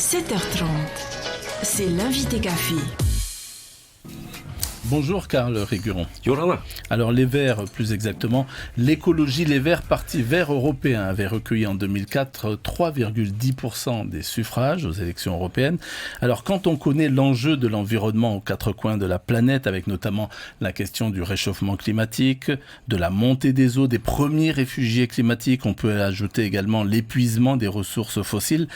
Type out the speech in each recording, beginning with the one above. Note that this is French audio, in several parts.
7h30, c'est l'invité café. Bonjour Karl Réguron. Yorana. Alors les Verts, plus exactement, l'écologie Les Verts, parti vert européen, avait recueilli en 2004 3,10% des suffrages aux élections européennes. Alors quand on connaît l'enjeu de l'environnement aux quatre coins de la planète, avec notamment la question du réchauffement climatique, de la montée des eaux, des premiers réfugiés climatiques, on peut ajouter également l'épuisement des ressources fossiles,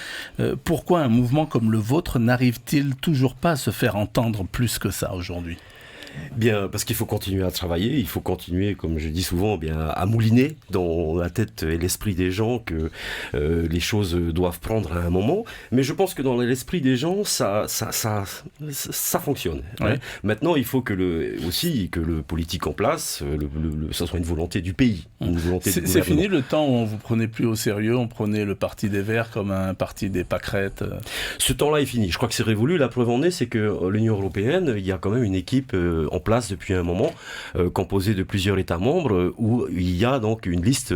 pourquoi un mouvement comme le vôtre n'arrive-t-il toujours pas à se faire entendre plus que ça aujourd'hui ? Bien, parce qu'il faut continuer à travailler, il faut continuer, comme je dis souvent, bien à mouliner dans la tête et l'esprit des gens que les choses doivent prendre à un moment. Mais je pense que dans l'esprit des gens, ça fonctionne. Ouais. Hein. Maintenant, il faut que le politique en place, ça soit une volonté du pays, une volonté du C'est gouvernement. fini le temps où on vous prenait plus au sérieux, on prenait le parti des Verts comme un parti des pâquerettes. Ce temps-là est fini. Je crois que c'est révolu. La preuve en est, c'est que l'Union européenne, il y a quand même une équipe en place depuis un moment, composée de plusieurs États membres, où il y a donc une liste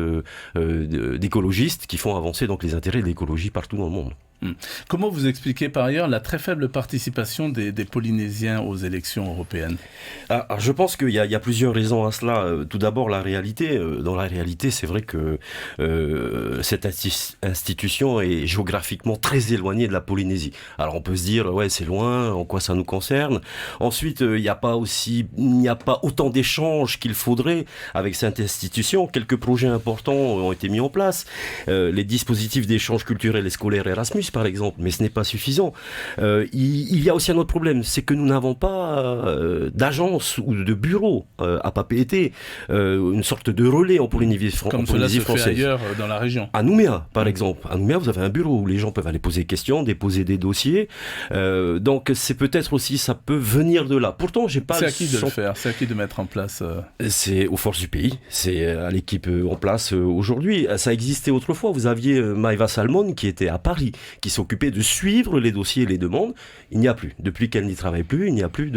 d'écologistes qui font avancer donc les intérêts de l'écologie partout dans le monde. Comment vous expliquez par ailleurs la très faible participation des Polynésiens aux élections européennes ? Je pense qu'il y a plusieurs raisons à cela. Tout d'abord, la réalité. Dans la réalité, c'est vrai que cette institution est géographiquement très éloignée de la Polynésie. Alors on peut se dire, ouais, c'est loin, en quoi ça nous concerne ? Ensuite, il n'y a pas autant d'échanges qu'il faudrait avec cette institution. Quelques projets importants ont été mis en place. Les dispositifs d'échange culturel et scolaire Erasmus, par exemple, mais ce n'est pas suffisant. Il y a aussi un autre problème, c'est que nous n'avons pas d'agence ou de bureau à Papeete, une sorte de relais en Polynésie française. Comme cela se fait ailleurs dans la région. À Nouméa, par exemple. À Nouméa, vous avez un bureau où les gens peuvent aller poser des questions, déposer des dossiers. Donc c'est peut-être aussi, ça peut venir de là. Pourtant, j'ai pas... C'est à qui de le faire ? C'est à qui de mettre en place C'est aux forces du pays. C'est à l'équipe en place aujourd'hui. Ça existait autrefois. Vous aviez Maïva Salmon qui était à Paris, qui s'occupait de suivre les dossiers et les demandes. Il n'y a plus. Depuis qu'elle n'y travaille plus, il n'y a plus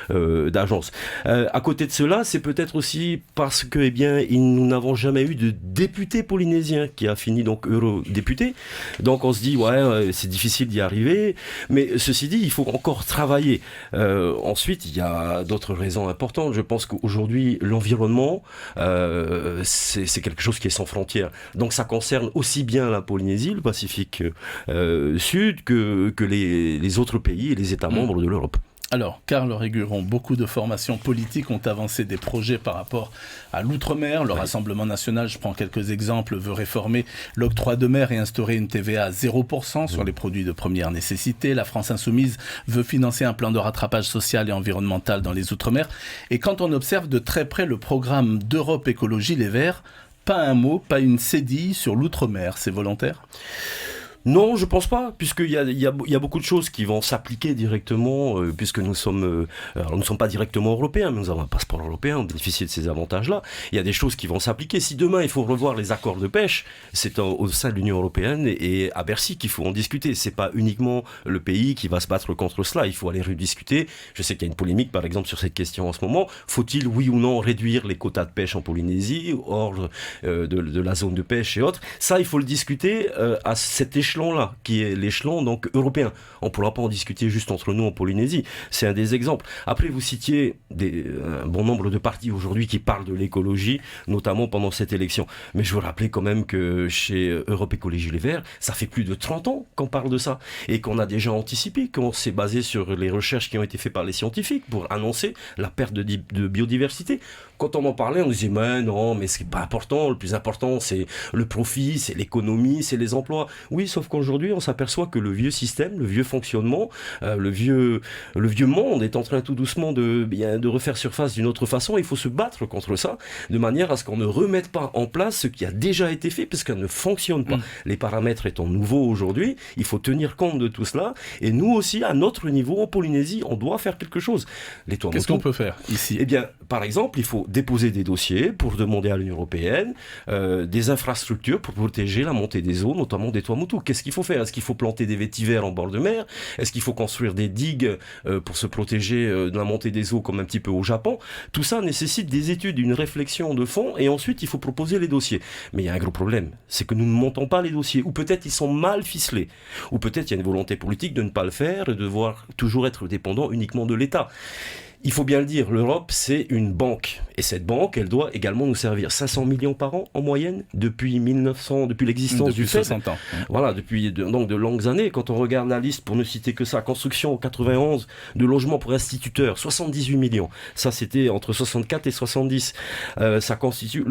d'agence. À côté de cela, c'est peut-être aussi parce que, nous n'avons jamais eu de député polynésien qui a fini donc eurodéputé. Donc on se dit, c'est difficile d'y arriver. Mais ceci dit, il faut encore travailler. Ensuite, il y a d'autres raisons importantes. Je pense qu'aujourd'hui, l'environnement, c'est quelque chose qui est sans frontières. Donc ça concerne aussi bien la Polynésie, le Pacifique Sud, que les autres pays et les États membres de l'Europe. Alors, Karl Réguron, beaucoup de formations politiques ont avancé des projets par rapport à l'outre-mer. Le Rassemblement national, je prends quelques exemples, veut réformer l'octroi de mer et instaurer une TVA à 0% sur les produits de première nécessité. La France insoumise veut financer un plan de rattrapage social et environnemental dans les outre-mer. Et quand on observe de très près le programme d'Europe Écologie Les Verts, pas un mot, pas une cédille sur l'outre-mer. C'est volontaire ? Non, je pense pas, puisqu'il y a beaucoup de choses qui vont s'appliquer directement, puisque nous sommes pas directement européens, mais nous avons un passeport européen, on bénéficie de ces avantages-là. Il y a des choses qui vont s'appliquer. Si demain il faut revoir les accords de pêche, c'est au sein de l'Union européenne et à Bercy qu'il faut en discuter. C'est pas uniquement le pays qui va se battre contre cela. Il faut aller rediscuter. Je sais qu'il y a une polémique, par exemple, sur cette question en ce moment. Faut-il, oui ou non, réduire les quotas de pêche en Polynésie, hors de la zone de pêche et autres? Ça, il faut le discuter à cet échelon-là, qui est l'échelon donc européen. On ne pourra pas en discuter juste entre nous en Polynésie. C'est un des exemples. Après, vous citiez un bon nombre de partis aujourd'hui qui parlent de l'écologie, notamment pendant cette élection. Mais je veux rappeler quand même que chez Europe Écologie Les Verts, ça fait plus de 30 ans qu'on parle de ça et qu'on a déjà anticipé, qu'on s'est basé sur les recherches qui ont été faites par les scientifiques pour annoncer la perte de biodiversité. Quand on en parlait, on disait mais c'est pas important. Le plus important, c'est le profit, c'est l'économie, c'est les emplois. Oui, sauf qu'aujourd'hui, on s'aperçoit que le vieux système, le vieux fonctionnement, le vieux monde est en train tout doucement de refaire surface d'une autre façon. Il faut se battre contre ça, de manière à ce qu'on ne remette pas en place ce qui a déjà été fait, parce qu'elle ne fonctionne pas. Les paramètres étant nouveaux aujourd'hui, il faut tenir compte de tout cela. Et nous aussi, à notre niveau, en Polynésie, on doit faire quelque chose. Qu'est-ce qu'on peut faire ici ? Par exemple, il faut déposer des dossiers pour demander à l'Union européenne des infrastructures pour protéger la montée des eaux, notamment des Tuamotu. Qu'est-ce qu'il faut faire? Est-ce qu'il faut planter des vétivers en bord de mer? Est-ce qu'il faut construire des digues pour se protéger de la montée des eaux comme un petit peu au Japon? Tout ça nécessite des études, une réflexion de fond, et ensuite il faut proposer les dossiers. Mais il y a un gros problème, c'est que nous ne montons pas les dossiers, ou peut-être ils sont mal ficelés, ou peut-être il y a une volonté politique de ne pas le faire et de devoir toujours être dépendant uniquement de l'État. Il faut bien le dire, l'Europe, c'est une banque. Et cette banque, elle doit également nous servir 500 millions par an en moyenne depuis l'existence du FED. 60 ans. Voilà, depuis donc de longues années. Quand on regarde la liste, pour ne citer que ça, construction en 91 de logements pour instituteurs, 78 millions. Ça, c'était entre 64 et 70. Ça constitue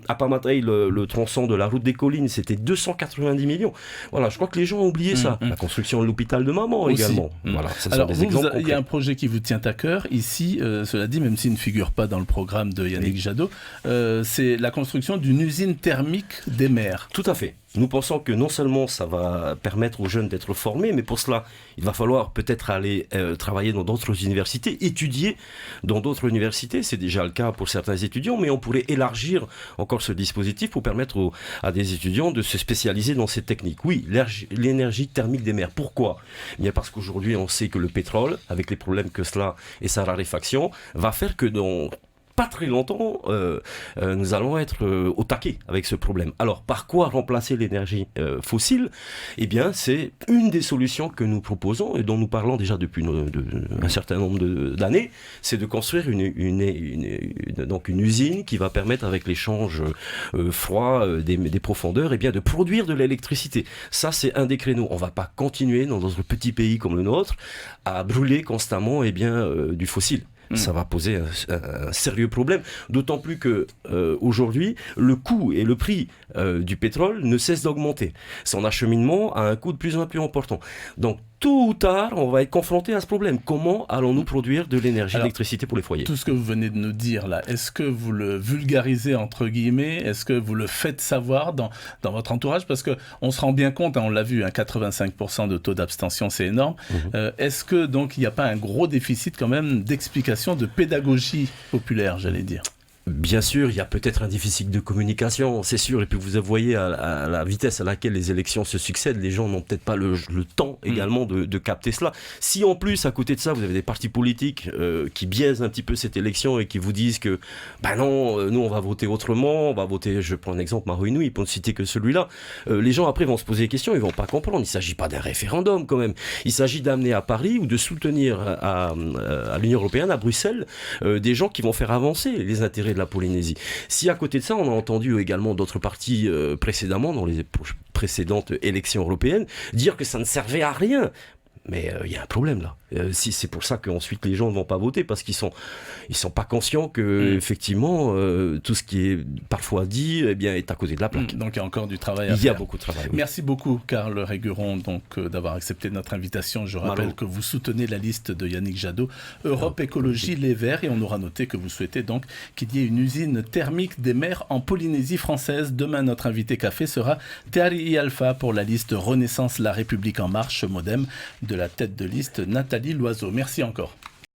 à Pamatei, le tronçon de la route des collines, c'était 290 millions. Voilà, je crois que les gens ont oublié ça. La construction de l'hôpital de Maman aussi. Également. Voilà, ça alors, sont des exemples il y a un projet qui vous tient à cœur ici. Cela dit, même s'il ne figure pas dans le programme de Yannick Jadot, c'est la construction d'une usine thermique des mers. Tout à fait. Nous pensons que non seulement ça va permettre aux jeunes d'être formés, mais pour cela, il va falloir peut-être aller travailler dans d'autres universités, étudier dans d'autres universités. C'est déjà le cas pour certains étudiants, mais on pourrait élargir encore ce dispositif pour permettre à des étudiants de se spécialiser dans ces techniques. Oui, l'énergie thermique des mers. Pourquoi? Bien parce qu'aujourd'hui, on sait que le pétrole, avec les problèmes que cela et sa raréfaction, va faire que dans pas très longtemps, nous allons être au taquet avec ce problème. Alors, par quoi remplacer l'énergie fossile? Eh bien, c'est une des solutions que nous proposons et dont nous parlons déjà depuis un certain nombre d'années, c'est de construire donc une usine qui va permettre, avec l'échange froid des profondeurs, eh bien, de produire de l'électricité. Ça, c'est un des créneaux. On ne va pas continuer dans notre petit pays comme le nôtre à brûler constamment du fossile. Ça va poser un sérieux problème, d'autant plus que aujourd'hui, le coût et le prix du pétrole ne cessent d'augmenter. Son acheminement a un coût de plus en plus important. Donc, tôt ou tard, on va être confronté à ce problème. Comment allons-nous produire de l'énergie, l'électricité pour les foyers? Tout ce que vous venez de nous dire là, est-ce que vous le vulgarisez entre guillemets? Est-ce que vous le faites savoir dans votre entourage? Parce qu'on se rend bien compte, on l'a vu, 85% de taux d'abstention, c'est énorme. Est-ce que donc il n'y a pas un gros déficit quand même d'explication, de pédagogie populaire, j'allais dire? Bien sûr, il y a peut-être un déficit de communication, c'est sûr, et puis vous voyez à la vitesse à laquelle les élections se succèdent, les gens n'ont peut-être pas le temps également de capter cela. Si en plus, à côté de ça, vous avez des partis politiques qui biaisent un petit peu cette élection et qui vous disent que, non, nous on va voter autrement, on va voter, je prends un exemple, Marouinouille, pour ne citer que celui-là, les gens après vont se poser des questions, ils vont pas comprendre, il ne s'agit pas d'un référendum quand même, il s'agit d'amener à Paris ou de soutenir à l'Union européenne, à Bruxelles, des gens qui vont faire avancer les intérêts de la Polynésie. Si à côté de ça, on a entendu également d'autres partis précédemment, dans les précédentes élections européennes, dire que ça ne servait à rien. Mais il y a un problème là. C'est pour ça qu'ensuite les gens ne vont pas voter, parce qu'ils sont pas conscients que effectivement tout ce qui est parfois dit est à côté de la plaque. Donc il y a encore du travail à faire. Il y a beaucoup de travail. Oui. Merci beaucoup Karl Régueron d'avoir accepté notre invitation. Je rappelle que vous soutenez la liste de Yannick Jadot, Europe Écologie Les Verts, et on aura noté que vous souhaitez donc qu'il y ait une usine thermique des mers en Polynésie française. Demain, notre invité café sera Teari Alpha pour la liste Renaissance La République En Marche Modem, de la tête de liste Nathalie Loiseau. Merci encore.